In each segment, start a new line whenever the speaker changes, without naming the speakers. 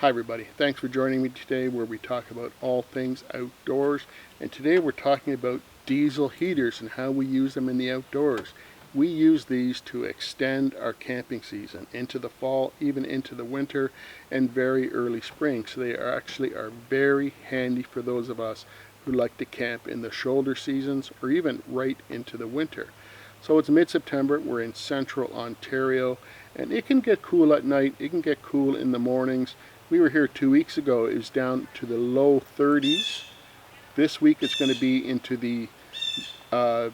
Hi everybody, thanks for joining me today where we talk about all things outdoors, and today we're talking about diesel heaters and how we use them in the outdoors. We use these to extend our camping season into the fall, even into the winter and very early spring, so they are very handy for those of us who like to camp in the shoulder seasons or even right into the winter. So it's mid-September, we're in central Ontario, and it can get cool at night, it can get cool in the mornings. We were here 2 weeks ago, it was down to the low 30s. This week it's going to be into the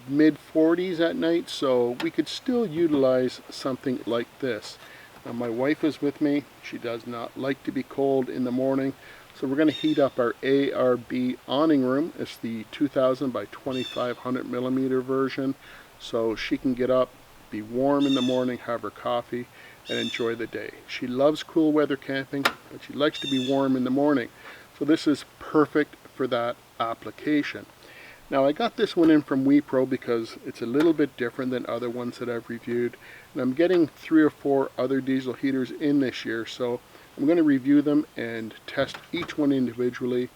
mid 40s at night, so we could still utilize something like this. Now my wife is with me, she does not like to be cold in the morning, so we're going to heat up our ARB awning room. It's the 2000 by 2500 millimeter version, so she can get up, be warm in the morning, have her coffee, and enjoy the day. She loves cool weather camping, but she likes to be warm in the morning. So this is perfect for that application. Now I got this one in from WIPPRO because it's a little bit different than other ones that I've reviewed. And I'm getting 3 or 4 other diesel heaters in this year, so I'm going to review them and test each one individually.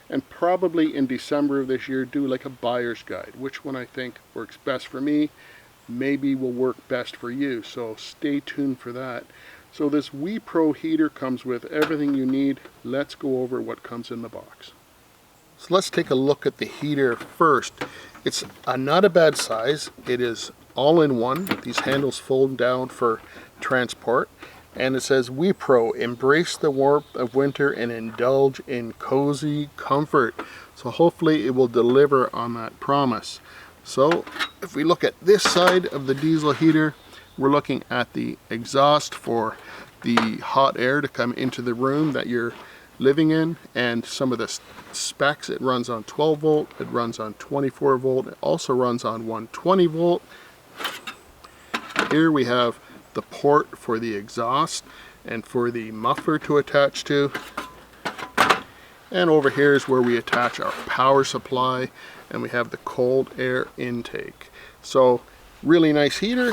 And probably in December of this year do like a buyer's guide, which one I think works best for me, maybe will work best for you, so stay tuned for that. So this WIPPRO heater comes with everything you need. Let's go over what comes in the box. So let's take a look at the heater first. It's not a bad size. It is all in one. These handles fold down for transport, and it says WIPPRO, embrace the warmth of winter and indulge in cozy comfort. So hopefully it will deliver on that promise. So if we look at this side of the diesel heater, we're looking at the exhaust for the hot air to come into the room that you're living in, and some of the specs. It runs on 12 volt, it runs on 24 volt, it also runs on 120 volt. Here we have the port for the exhaust and for the muffler to attach to. And over here is where we attach our power supply, and we have the cold air intake. So really nice heater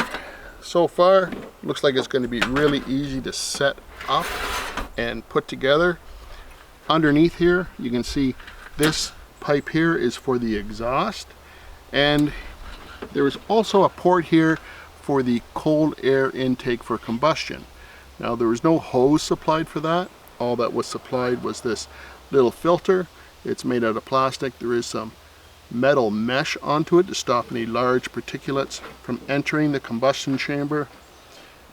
so far. Looks like it's going to be really easy to set up and put together. Underneath here you can see this pipe here is for the exhaust, and there is also a port here for the cold air intake for combustion. Now there was no hose supplied for that. All that was supplied was this little filter. It's made out of plastic. There is some metal mesh onto it to stop any large particulates from entering the combustion chamber.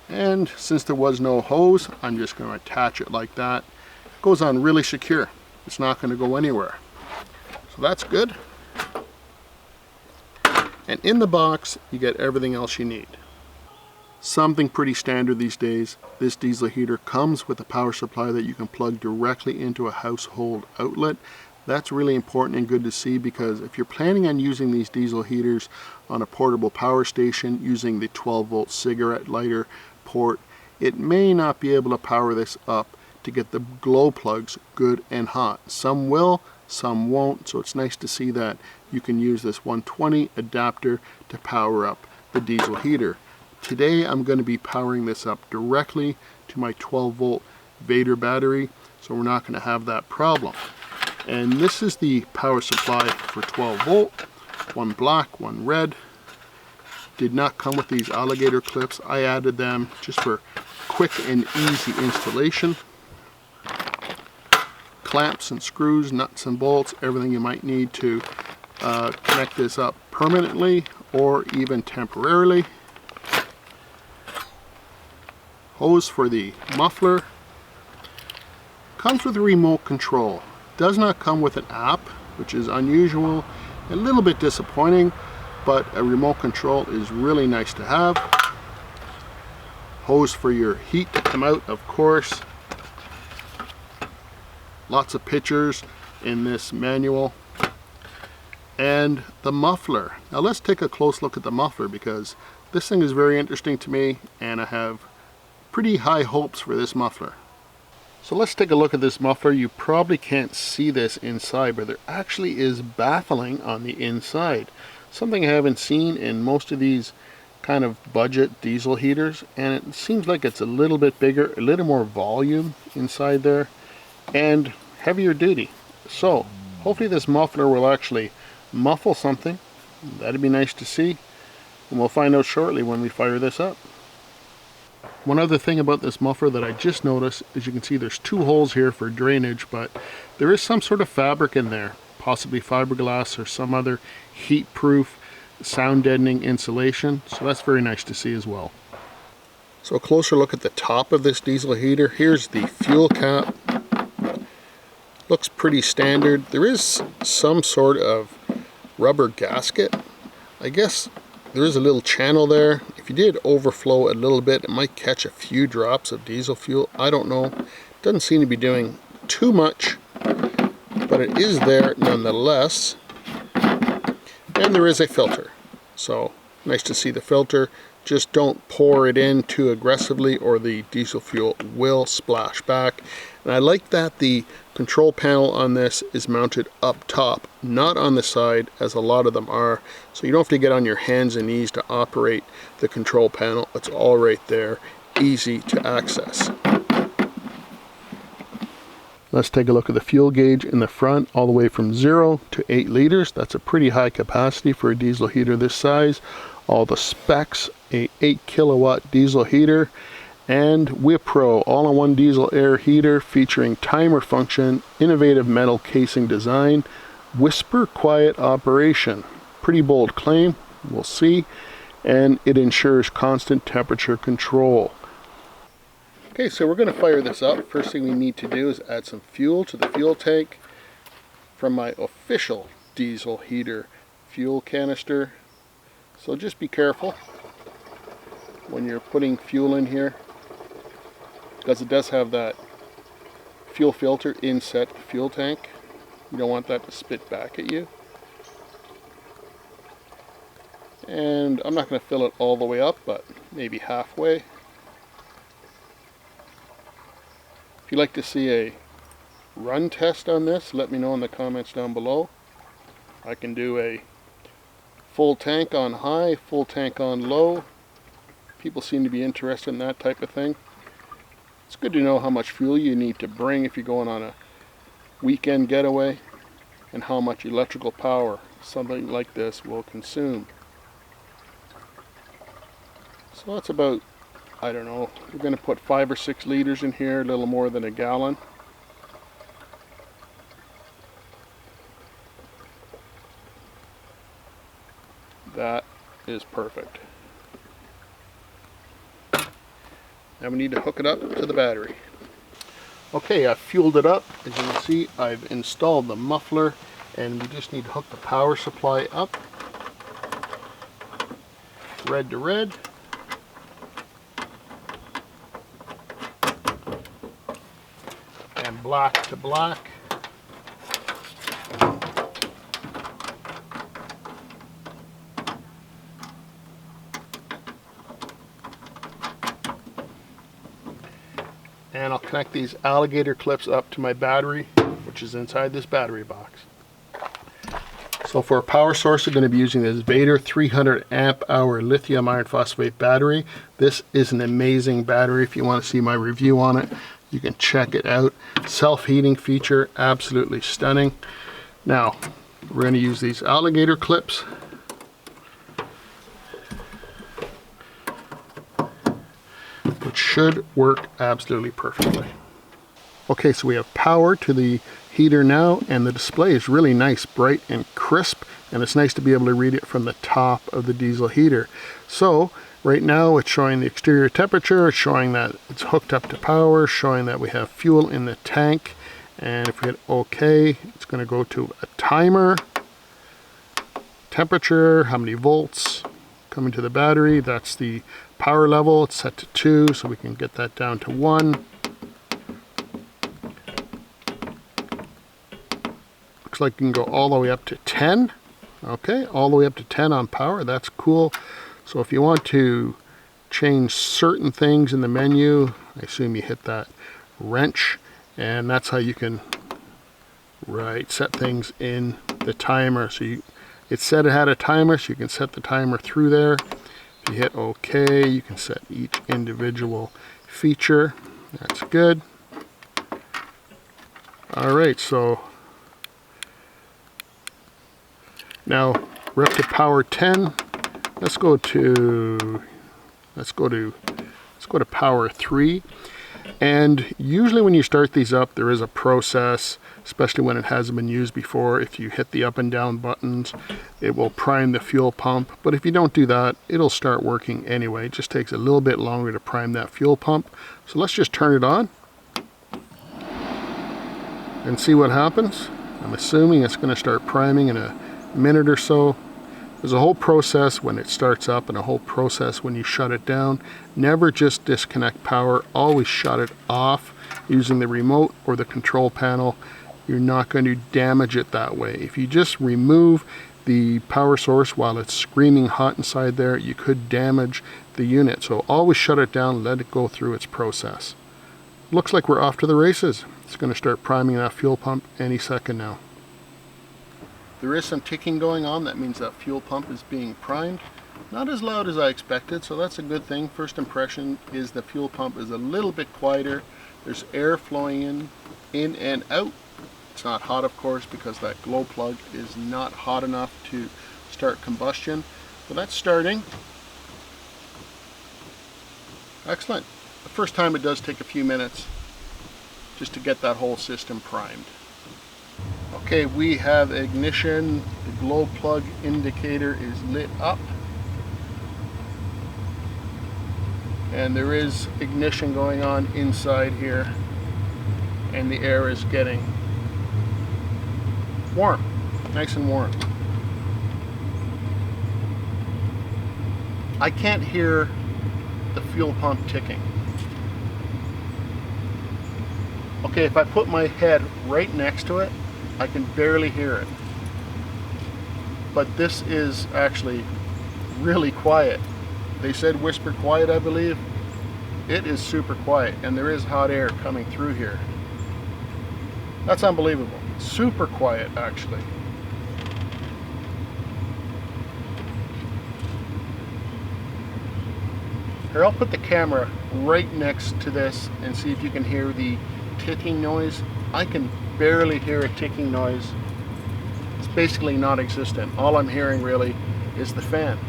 And since there was no hose, I'm just going to attach it like that. It goes on really secure. It's not going to go anywhere. So that's good. And in the box you get everything else you need. Something pretty standard these days, this diesel heater comes with a power supply that you can plug directly into a household outlet. That's really important and good to see, because if you're planning on using these diesel heaters on a portable power station using the 12 volt cigarette lighter port, it may not be able to power this up to get the glow plugs good and hot. Some will, some won't, so it's nice to see that you can use this 120 adapter to power up the diesel heater. Today I'm going to be powering this up directly to my 12 volt Vader battery, so we're not going to have that problem. And this is the power supply for 12 volt, one black, one red. Did not come with these alligator clips. I added them just for quick and easy installation. Clamps and screws, nuts and bolts, everything you might need to connect this up permanently or even temporarily. Hose for the muffler. Comes with a remote control. Does not come with an app, which is unusual, a little bit disappointing, but a remote control is really nice to have. Hose for your heat to come out, of course. Lots of pictures in this manual. And the muffler. Now let's take a close look at the muffler, because this thing is very interesting to me and I have pretty high hopes for this muffler. So let's take a look at this muffler. You probably can't see this inside, but there actually is baffling on the inside. Something I haven't seen in most of these kind of budget diesel heaters, and it seems like it's a little bit bigger, a little more volume inside there. and heavier duty. So hopefully this muffler will actually muffle something. That'd be nice to see, and we'll find out shortly when we fire this up. One other thing about this muffler that I just noticed is you can see there's 2 holes here for drainage, but there is some sort of fabric in there, possibly fiberglass or some other heat-proof, sound deadening insulation, so that's very nice to see as well. So a closer look at the top of this diesel heater. Here's the fuel cap. Looks pretty standard. There is some sort of rubber gasket. I guess there is a little channel there. If you did overflow a little bit, it might catch a few drops of diesel fuel. I don't know. Doesn't seem to be doing too much, but it is there nonetheless. And there is a filter. So nice to see the filter. Just don't pour it in too aggressively or the diesel fuel will splash back. And I like that the control panel on this is mounted up top, not on the side as a lot of them are. So you don't have to get on your hands and knees to operate the control panel. It's all right there, easy to access. Let's take a look at the fuel gauge in the front, all the way from 0 to 8 liters. That's a pretty high capacity for a diesel heater this size. All the specs, a 8 kilowatt diesel heater, and WIPPRO all-in-one diesel air heater featuring timer function, innovative metal casing design, whisper quiet operation. Pretty bold claim, we'll see, and it ensures constant temperature control. Okay, so we're going to fire this up. First thing we need to do is add some fuel to the fuel tank from my official diesel heater fuel canister. So just be careful when you're putting fuel in here, because it does have that fuel filter inset fuel tank. You don't want that to spit back at you. And I'm not going to fill it all the way up, but maybe halfway. If you'd like to see a run test on this, let me know in the comments down below. I can do a full tank on high, full tank on low. People seem to be interested in that type of thing. It's good to know how much fuel you need to bring if you're going on a weekend getaway, and how much electrical power something like this will consume. So that's about, I don't know, we're going to put 5 or 6 liters in here, a little more than a gallon. That is perfect. Now we need to hook it up to the battery. Okay, I've fueled it up. As you can see, I've installed the muffler, and we just need to hook the power supply up. Red to red. And black to black. And I'll connect these alligator clips up to my battery, which is inside this battery box. So for a power source, I'm going to be using this Vader 300 amp hour lithium iron phosphate battery. This is an amazing battery. If you want to see my review on it, you can check it out. Self-heating feature, absolutely stunning. Now, we're going to use these alligator clips. Which should work absolutely perfectly. Okay, so we have power to the heater now, and the display is really nice, bright and crisp, and it's nice to be able to read it from the top of the diesel heater. So right now it's showing the exterior temperature, it's showing that it's hooked up to power, showing that we have fuel in the tank, and if we hit OK, it's going to go to a timer, temperature, how many volts coming to the battery. That's the power level. It's set to 2, so we can get that down to 1. Looks like you can go all the way up to 10. Okay, all the way up to 10 on power. That's cool. So if you want to change certain things in the menu, I assume you hit that wrench, and that's how you can set things in the timer. So it said it had a timer, so you can set the timer through there. If you hit OK, you can set each individual feature. That's good. Alright, so now we're up to power 10. Let's go to power 3. And usually when you start these up, there is a process, especially when it hasn't been used before. If you hit the up and down buttons, it will prime the fuel pump. But if you don't do that, it'll start working anyway. It just takes a little bit longer to prime that fuel pump. So let's just turn it on and see what happens. I'm assuming it's going to start priming in a minute or so. There's a whole process when it starts up and a whole process when you shut it down. Never just disconnect power, always shut it off using the remote or the control panel. You're not going to damage it that way. If you just remove the power source while it's screaming hot inside there, you could damage the unit. So always shut it down, let it go through its process. Looks like we're off to the races. It's going to start priming that fuel pump any second now. There is some ticking going on. That means that fuel pump is being primed. Not as loud as I expected, so that's a good thing. First impression is the fuel pump is a little bit quieter. There's air flowing in and out. It's not hot, of course, because that glow plug is not hot enough to start combustion. But that's starting. Excellent. The first time it does take a few minutes just to get that whole system primed. Okay, we have ignition. The glow plug indicator is lit up. And there is ignition going on inside here. And the air is getting warm, nice and warm. I can't hear the fuel pump ticking. Okay, if I put my head right next to it, I can barely hear it. But this is actually really quiet. They said whisper quiet, I believe. It is super quiet, and there is hot air coming through here. That's unbelievable. Super quiet, actually. Here, I'll put the camera right next to this and see if you can hear the ticking noise. I can barely hear a ticking noise. It's basically non-existent. All I'm hearing really is the fan.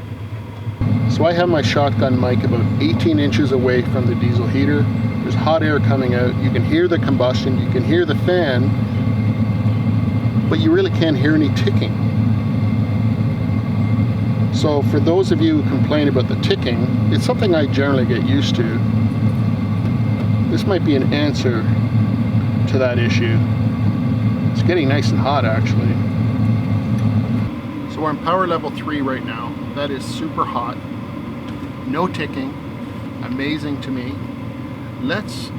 So I have my shotgun mic about 18 inches away from the diesel heater. There's hot air coming out. You can hear the combustion, you can hear the fan, but you really can't hear any ticking. So for those of you who complain about the ticking, it's something I generally get used to. This might be an answer to that issue. It's getting nice and hot, actually. So we're on power level 3 right now. That is super hot. No ticking. Amazing to me. Let's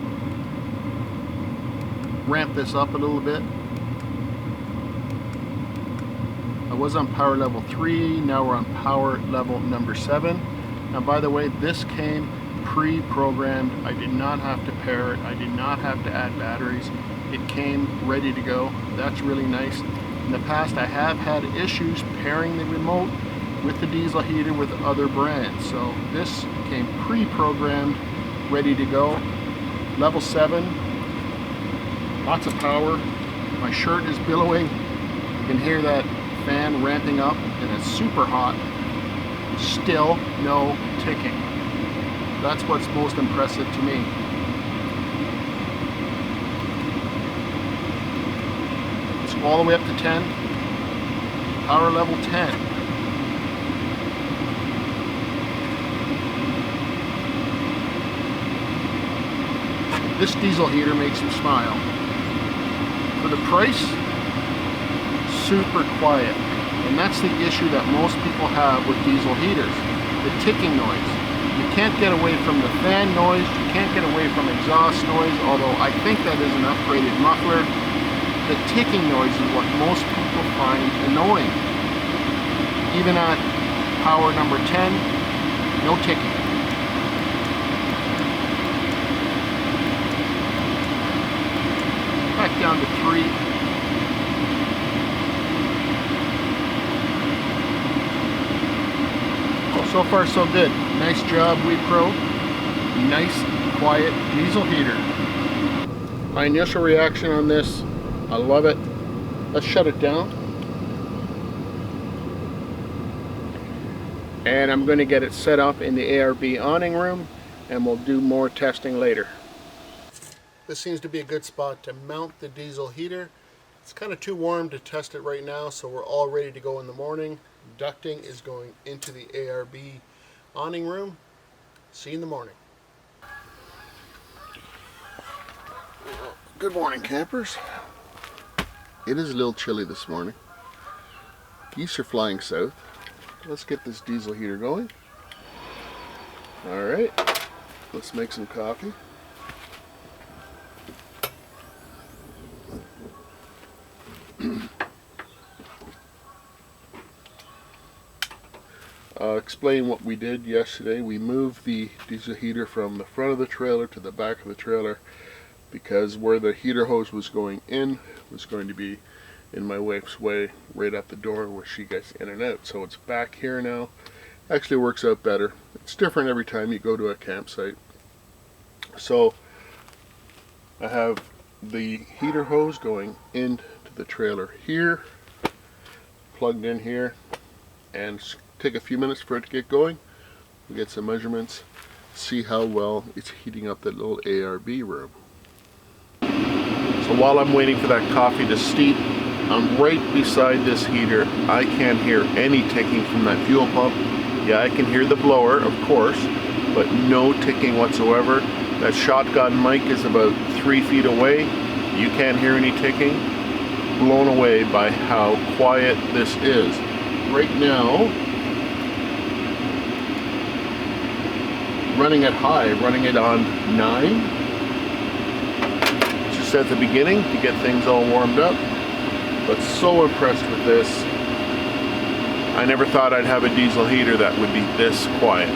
ramp this up a little bit. I was on power level 3, now we're on power level number 7. Now, by the way, this came pre-programmed. I did not have to pair it. I did not have to add batteries. It came ready to go. That's really nice. In the past, I have had issues pairing the remote with the diesel heater with other brands. So this came pre-programmed, ready to go. Level 7, lots of power. My shirt is billowing. You can hear that fan ramping up, and it's super hot. Still no ticking. That's what's most impressive to me. Let's go all the way up to 10. Power level 10. This diesel heater makes you smile. For the price, super quiet. And that's the issue that most people have with diesel heaters, the ticking noise. You can't get away from the fan noise, you can't get away from exhaust noise, although I think that is an upgraded muffler. The ticking noise is what most people find annoying. Even at power number 10, no ticking. Back down to 3. So far so good. Nice job, WIPPRO. Nice, quiet diesel heater. My initial reaction on this I love it. Let's shut it down. And I'm going to get it set up in the ARB awning room, and we'll do more testing later. This seems to be a good spot to mount the diesel heater. It's kind of too warm to test it right now, so we're all ready to go in the morning. Ducting is going into the ARB awning room. See you in the morning. Good morning, campers. It is a little chilly this morning. Geese are flying south. Let's get this diesel heater going. Alright, let's make some coffee. I'll explain what we did yesterday. We moved the diesel heater from the front of the trailer to the back of the trailer because where the heater hose was going in was going to be in my wife's way right at the door where she gets in and out. So it's back here now. Actually works out better. It's different every time you go to a campsite. So I have the heater hose going into the trailer here, plugged in here, and take a few minutes for it to get going. We'll get some measurements, see how well it's heating up that little ARB room. So while I'm waiting for that coffee to steep, I'm right beside this heater. I can't hear any ticking from that fuel pump. Yeah, I can hear the blower, of course, but no ticking whatsoever. That shotgun mic is about 3 feet away. You can't hear any ticking. Blown away by how quiet this is. Right now, running it high, running it on 9. Just at the beginning to get things all warmed up. But so impressed with this. I never thought I'd have a diesel heater that would be this quiet.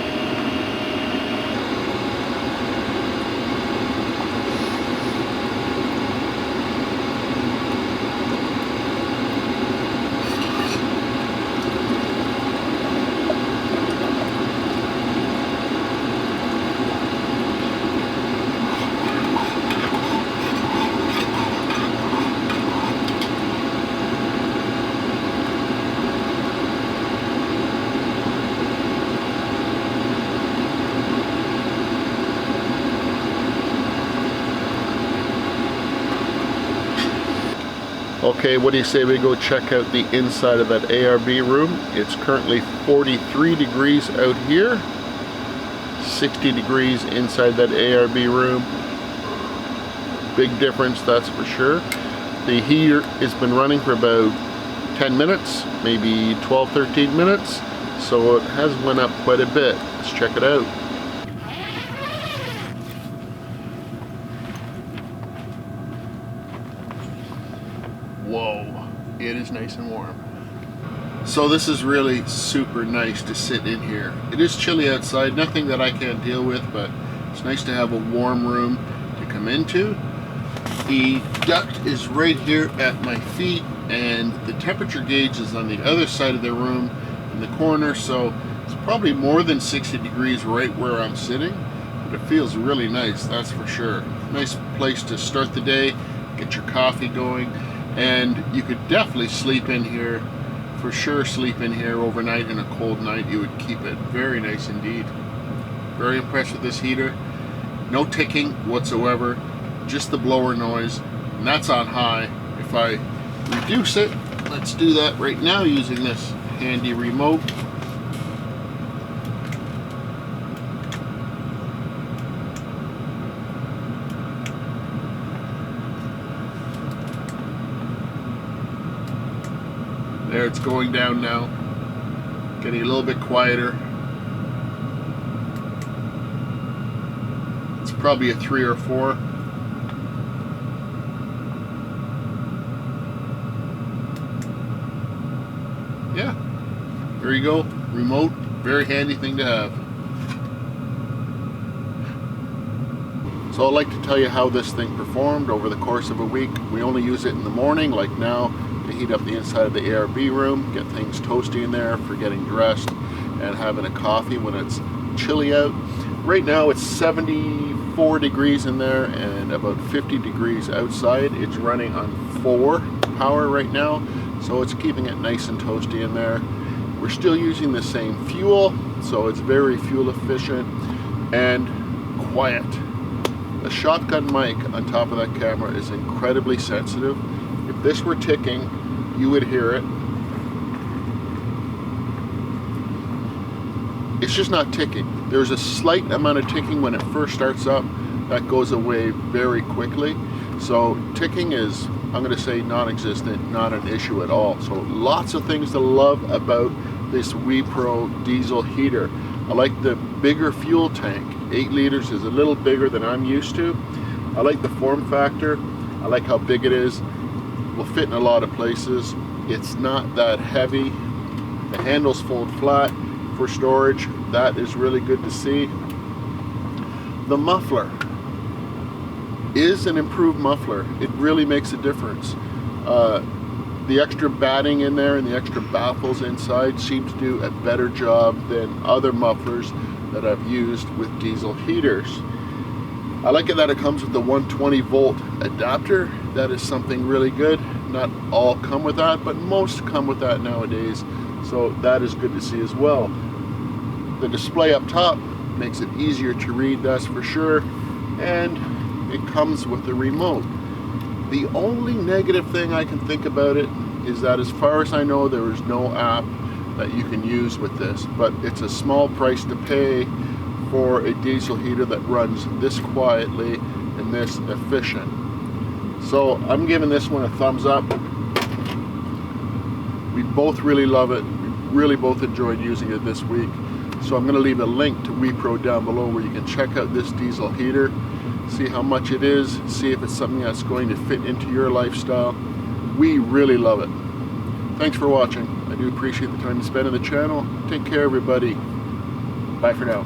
Okay, what do you say we go check out the inside of that ARB room? It's currently 43 degrees out here, 60 degrees inside that ARB room. Big difference, that's for sure. The heater has been running for about 10 minutes, maybe 12-13 minutes, so it has went up quite a bit. Let's check it out. Whoa, it is nice and warm. So this is really super nice to sit in here. It is chilly outside, nothing that I can't deal with, but it's nice to have a warm room to come into. The duct is right here at my feet, and the temperature gauge is on the other side of the room in the corner, so it's probably more than 60 degrees right where I'm sitting, but it feels really nice, that's for sure. Nice place to start the day, get your coffee going. And you could definitely sleep in here, for sure sleep in here overnight in a cold night. You would keep it very nice indeed. Very impressed with this heater. No ticking whatsoever, just the blower noise, and that's on high. If I reduce it, let's do that right now using this handy remote. There, it's going down now, getting a little bit quieter. It's probably a 3 or 4. Yeah, there you go, remote, very handy thing to have. So I'd like to tell you how this thing performed over the course of a week. We only use it in the morning, like now, to heat up the inside of the ARB room, get things toasty in there for getting dressed and having a coffee when it's chilly out. Right now it's 74 4 degrees in there and about 50 degrees outside. It's running on 4 power right now, so it's keeping it nice and toasty in there. We're still using the same fuel, so it's very fuel efficient and quiet. The shotgun mic on top of that camera is incredibly sensitive. If this were ticking, you would hear it. It's just not ticking. There's a slight amount of ticking when it first starts up. That goes away very quickly. So ticking is, I'm going to say, non-existent, not an issue at all. So lots of things to love about this WIPPRO diesel heater. I like the bigger fuel tank. 8 liters is a little bigger than I'm used to. I like the form factor. I like how big it is. Will fit in a lot of places. It's not that heavy. The handles fold flat for storage. That is really good to see. The muffler is an improved muffler. It really makes a difference. The extra batting in there and the extra baffles inside seems to do a better job than other mufflers that I've used with diesel heaters. I like it that it comes with the 120 volt adapter. That is something really good. Not all come with that, but most come with that nowadays. So that is good to see as well. The display up top makes it easier to read, that's for sure. And it comes with the remote. The only negative thing I can think about it is that, as far as I know, there is no app that you can use with this, but it's a small price to pay for a diesel heater that runs this quietly and this efficient. So I'm giving this one a thumbs up. We both really love it. We really both enjoyed using it this week. So I'm going to leave a link to WIPPRO down below where you can check out this diesel heater, see how much it is, see if it's something that's going to fit into your lifestyle. We really love it. Thanks for watching. I do appreciate the time you spend on the channel. Take care, everybody. Bye for now.